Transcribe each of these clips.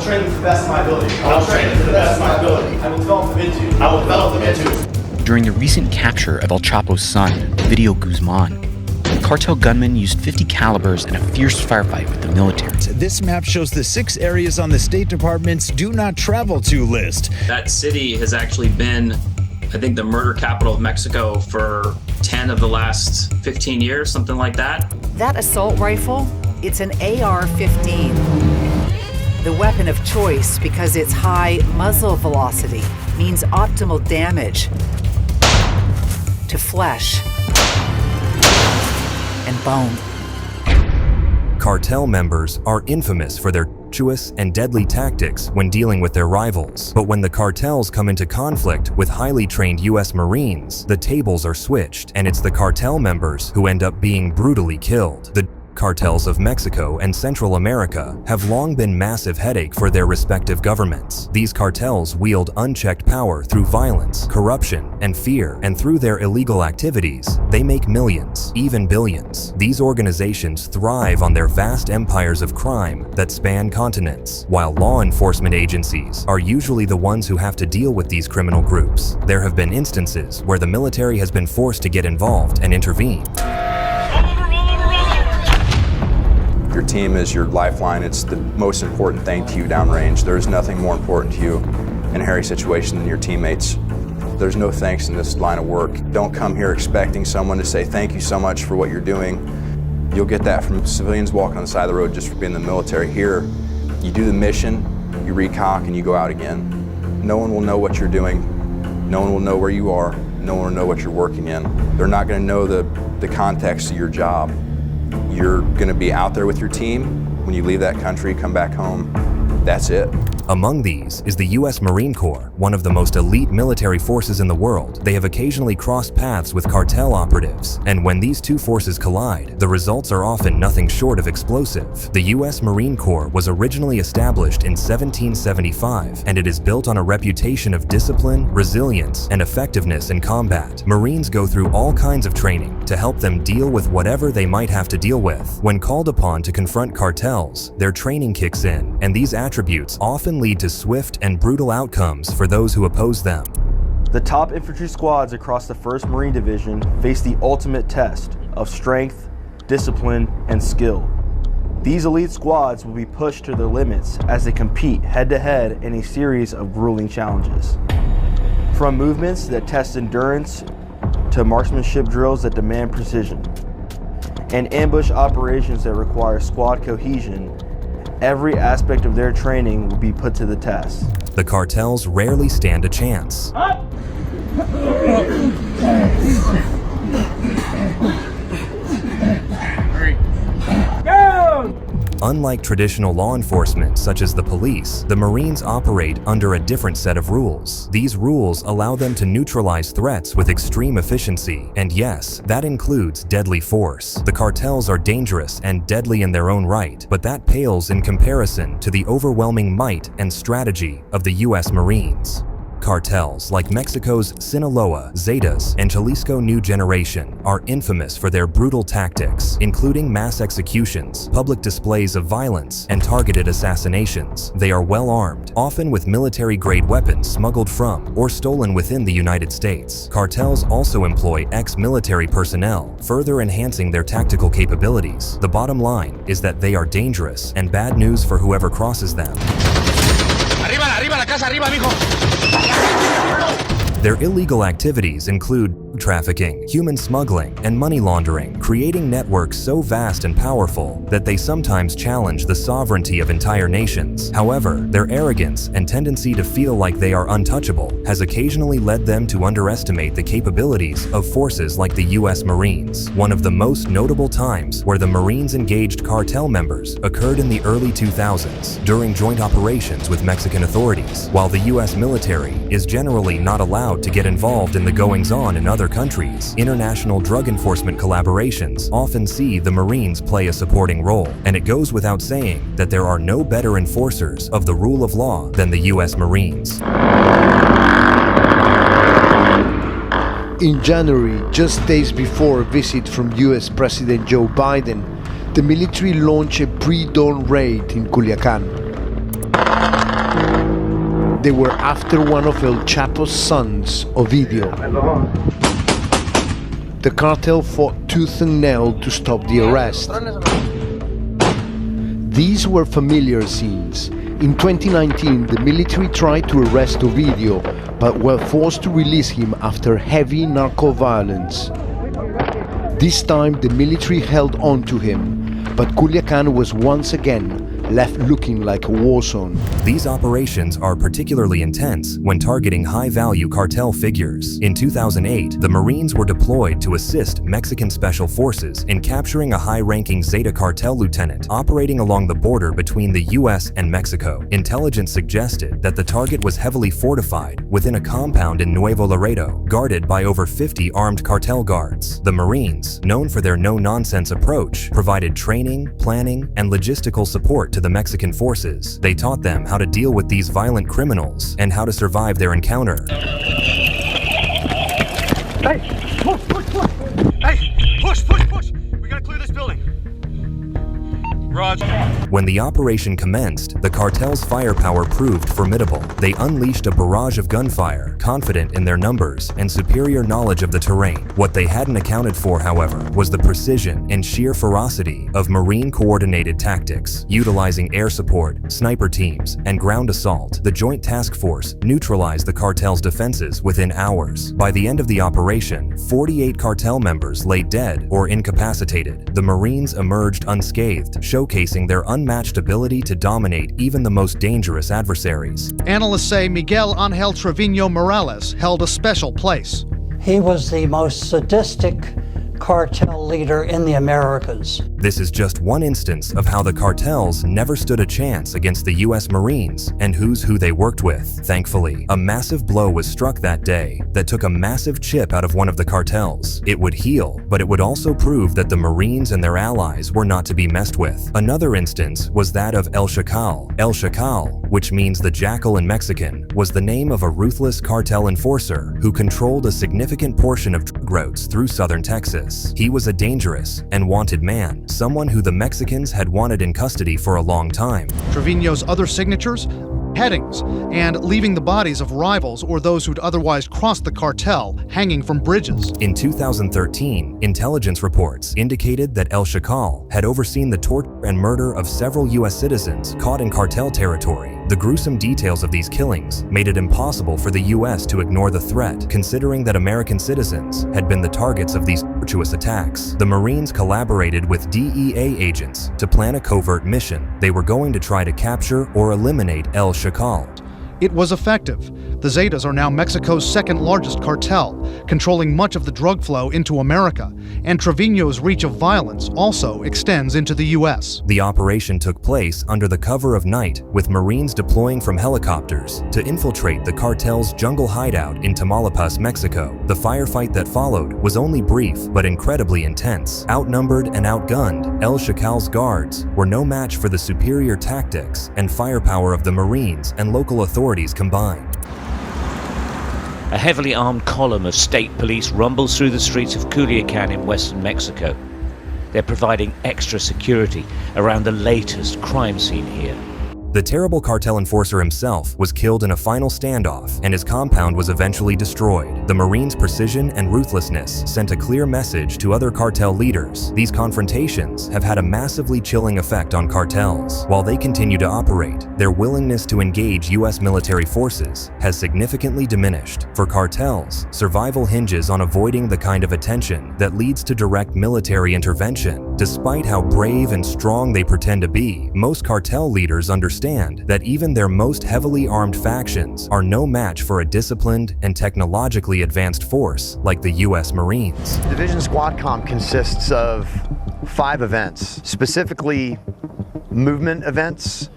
train them to the best of my ability. I will train them to the best of my ability. I will develop them into. I will develop them into. During the recent capture of El Chapo's son, Ovidio Guzman, cartel gunmen used .50 calibers in a fierce firefight with the military. This map shows the 6 areas on the State Department's do not travel to list. That city has actually been, I think, the murder capital of Mexico for 10 of the last 15 years, something like that. That assault rifle, it's an AR-15. The weapon of choice because its high muzzle velocity means optimal damage to flesh and bone. Cartel members are infamous for their treacherous and deadly tactics when dealing with their rivals. But when the cartels come into conflict with highly trained US Marines, the tables are switched, and it's the cartel members who end up being brutally killed. The cartels of Mexico and Central America have long been massive headache for their respective governments. These cartels wield unchecked power through violence, corruption, and fear, and through their illegal activities, they make millions, even billions. These organizations thrive on their vast empires of crime that span continents, while law enforcement agencies are usually the ones who have to deal with these criminal groups. There have been instances where the military has been forced to get involved and intervene. Your team is your lifeline. It's the most important thing to you downrange. There's nothing more important to you in a hairy situation than your teammates. There's no thanks in this line of work. Don't come here expecting someone to say thank you so much for what you're doing. You'll get that from civilians walking on the side of the road just for being in the military. Here, you do the mission, you recock, and you go out again. No one will know what you're doing. No one will know where you are. No one will know what you're working in. They're not going to know the context of your job. You're going to be out there with your team. When you leave that country, come back home, that's it. Among these is the US Marine Corps, one of the most elite military forces in the world. They have occasionally crossed paths with cartel operatives, and when these two forces collide, the results are often nothing short of explosive. The US Marine Corps was originally established in 1775, and it is built on a reputation of discipline, resilience, and effectiveness in combat. Marines go through all kinds of training to help them deal with whatever they might have to deal with. When called upon to confront cartels, their training kicks in, and these attributes often lead to swift and brutal outcomes for those who oppose them. The top infantry squads across the 1st Marine Division face the ultimate test of strength, discipline, and skill. These elite squads will be pushed to their limits as they compete head-to-head in a series of grueling challenges. From movements that test endurance to marksmanship drills that demand precision, and ambush operations that require squad cohesion, every aspect of their training will be put to the test. The cartels rarely stand a chance. Unlike traditional law enforcement, such as the police, the Marines operate under a different set of rules. These rules allow them to neutralize threats with extreme efficiency, and yes, that includes deadly force. The cartels are dangerous and deadly in their own right, but that pales in comparison to the overwhelming might and strategy of the US Marines. Cartels like Mexico's Sinaloa, Zetas, and Jalisco New Generation are infamous for their brutal tactics, including mass executions, public displays of violence, and targeted assassinations. They are well armed, often with military-grade weapons smuggled from or stolen within the United States. Cartels also employ ex-military personnel, further enhancing their tactical capabilities. The bottom line is that they are dangerous and bad news for whoever crosses them. Arriba la casa, arriba, mijo. Their illegal activities include trafficking, human smuggling, and money laundering, creating networks so vast and powerful that they sometimes challenge the sovereignty of entire nations. However, their arrogance and tendency to feel like they are untouchable has occasionally led them to underestimate the capabilities of forces like the US Marines. One of the most notable times where the Marines engaged cartel members occurred in the early 2000s during joint operations with Mexican authorities. While the US military is generally not allowed to get involved in the goings-on in other countries, international drug enforcement collaborations often see the Marines play a supporting role, and it goes without saying that there are no better enforcers of the rule of law than the US Marines. In January, just days before a visit from US President Joe Biden, the military launched a pre-dawn raid in Culiacan. They were after one of El Chapo's sons, Ovidio. The cartel fought tooth and nail to stop the arrest. These were familiar scenes. In 2019, the military tried to arrest Ovidio, but were forced to release him after heavy narco violence. This time, the military held on to him, but Culiacan was once again left looking like a war zone. These operations are particularly intense when targeting high-value cartel figures. In 2008, the Marines were deployed to assist Mexican Special Forces in capturing a high-ranking Zeta cartel lieutenant operating along the border between the US and Mexico. Intelligence suggested that the target was heavily fortified within a compound in Nuevo Laredo, guarded by over 50 armed cartel guards. The Marines, known for their no-nonsense approach, provided training, planning, and logistical support to the Mexican forces. They taught them how to deal with these violent criminals and how to survive their encounter. Hey, push! Hey, push! We gotta clear this building. Roger. When the operation commenced, the cartel's firepower proved formidable. They unleashed a barrage of gunfire, confident in their numbers and superior knowledge of the terrain. What they hadn't accounted for, however, was the precision and sheer ferocity of Marine-coordinated tactics. Utilizing air support, sniper teams, and ground assault, the Joint Task Force neutralized the cartel's defenses within hours. By the end of the operation, 48 cartel members lay dead or incapacitated. The Marines emerged unscathed, showcasing their unmatched ability to dominate even the most dangerous adversaries. Analysts say Miguel Angel Trevino Morales held a special place. He was the most sadistic cartel leader in the Americas. This is just one instance of how the cartels never stood a chance against the US Marines and who they worked with. Thankfully, a massive blow was struck that day that took a massive chip out of one of the cartels. It would heal, but it would also prove that the Marines and their allies were not to be messed with. Another instance was that of El Chacal. El Chacal, which means the jackal in Mexican, was the name of a ruthless cartel enforcer who controlled a significant portion of drug routes through southern Texas. He was a dangerous and wanted man, someone who the Mexicans had wanted in custody for a long time. Trevino's other signatures? Headings, and leaving the bodies of rivals or those who'd otherwise crossed the cartel hanging from bridges. In 2013, intelligence reports indicated that El Chacal had overseen the torture and murder of several US citizens caught in cartel territory. The gruesome details of these killings made it impossible for the US to ignore the threat, considering that American citizens had been the targets of these tortuous attacks. The Marines collaborated with DEA agents to plan a covert mission. They were going to try to capture or eliminate El Chacal. It was effective. The Zetas are now Mexico's second largest cartel, controlling much of the drug flow into America, and Trevino's reach of violence also extends into the US. The operation took place under the cover of night, with Marines deploying from helicopters to infiltrate the cartel's jungle hideout in Tamaulipas, Mexico. The firefight that followed was only brief, but incredibly intense. Outnumbered and outgunned, El Chacal's guards were no match for the superior tactics and firepower of the Marines and local authorities combined. A heavily armed column of state police rumbles through the streets of Culiacan in western Mexico. They're providing extra security around the latest crime scene here. The terrible cartel enforcer himself was killed in a final standoff, and his compound was eventually destroyed. The Marines' precision and ruthlessness sent a clear message to other cartel leaders. These confrontations have had a massively chilling effect on cartels. While they continue to operate, their willingness to engage US military forces has significantly diminished. For cartels, survival hinges on avoiding the kind of attention that leads to direct military intervention. Despite how brave and strong they pretend to be, most cartel leaders understand that even their most heavily armed factions are no match for a disciplined and technologically advanced force like the US Marines. Division Squad Comp consists of 5 events, specifically movement events,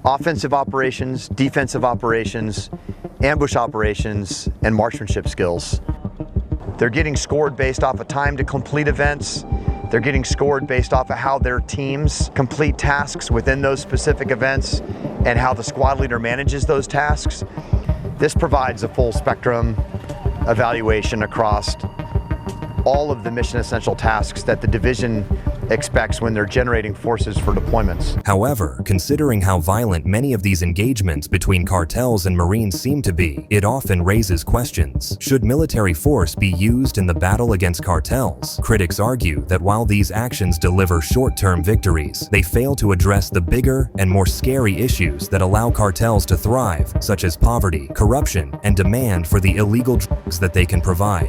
offensive operations, defensive operations, ambush operations, and marksmanship skills. They're getting scored based off of time to complete events. They're getting scored based off of how their teams complete tasks within those specific events and how the squad leader manages those tasks. This provides a full spectrum evaluation across all of the mission essential tasks that the division expects when they're generating forces for deployments. However, considering how violent many of these engagements between cartels and Marines seem to be, it often raises questions. Should military force be used in the battle against cartels? Critics argue that while these actions deliver short-term victories, they fail to address the bigger and more scary issues that allow cartels to thrive, such as poverty, corruption, and demand for the illegal drugs that they can provide.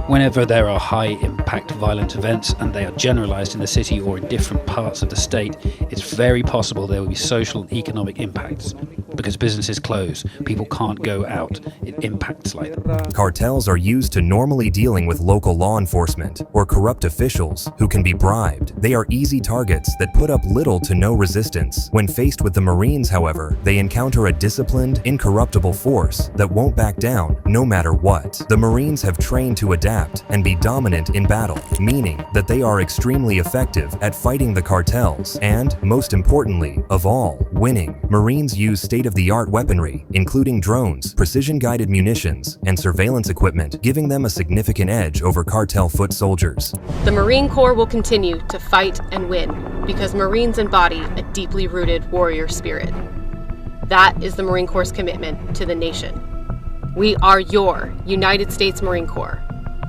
Whenever there are high-impact violent events and they are generalized in the city or in different parts of the state, it's very possible there will be social and economic impacts. Because businesses close, people can't go out, it impacts like that. Cartels are used to normally dealing with local law enforcement or corrupt officials who can be bribed. They are easy targets that put up little to no resistance. When faced with the Marines, however, they encounter a disciplined, incorruptible force that won't back down no matter what. The Marines have trained to adapt and be dominant in battle, meaning that they are extremely effective at fighting the cartels and, most importantly of all, winning. Marines use state-of-the-art weaponry, including drones, precision-guided munitions, and surveillance equipment, giving them a significant edge over cartel foot soldiers. The Marine Corps will continue to fight and win because Marines embody a deeply rooted warrior spirit. That is the Marine Corps' commitment to the nation. We are your United States Marine Corps,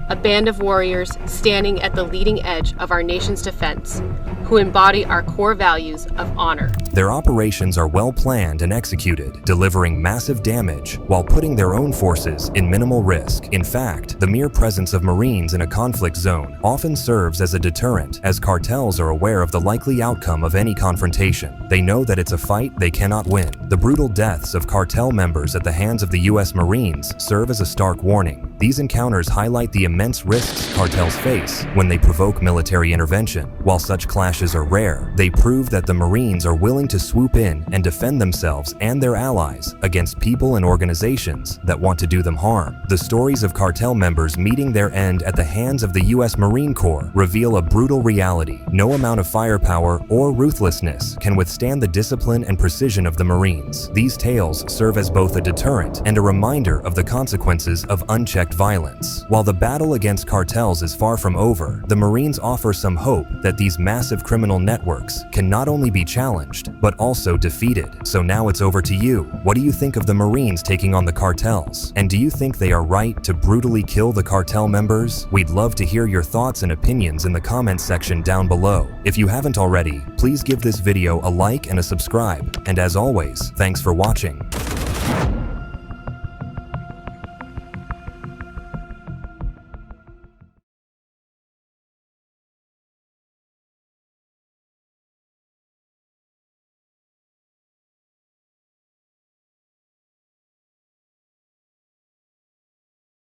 a band of warriors standing at the leading edge of our nation's defense, who embody our core values of honor. Their operations are well planned and executed, delivering massive damage while putting their own forces in minimal risk. In fact, the mere presence of Marines in a conflict zone often serves as a deterrent, as cartels are aware of the likely outcome of any confrontation. They know that it's a fight they cannot win. The brutal deaths of cartel members at the hands of the U.S. Marines serve as a stark warning. These encounters highlight the immense risks cartels face when they provoke military intervention. While such clashes are rare, they prove that the Marines are willing to swoop in and defend themselves and their allies against people and organizations that want to do them harm. The stories of cartel members meeting their end at the hands of the U.S. Marine Corps reveal a brutal reality. No amount of firepower or ruthlessness can withstand the discipline and precision of the Marines. These tales serve as both a deterrent and a reminder of the consequences of unchecked violence. While the battle against cartels is far from over, the Marines offer some hope that these massive criminal networks can not only be challenged, but also defeated. So now it's over to you. What do you think of the Marines taking on the cartels? And do you think they are right to brutally kill the cartel members? We'd love to hear your thoughts and opinions in the comments section down below. If you haven't already, please give this video a like and a subscribe. And as always, thanks for watching.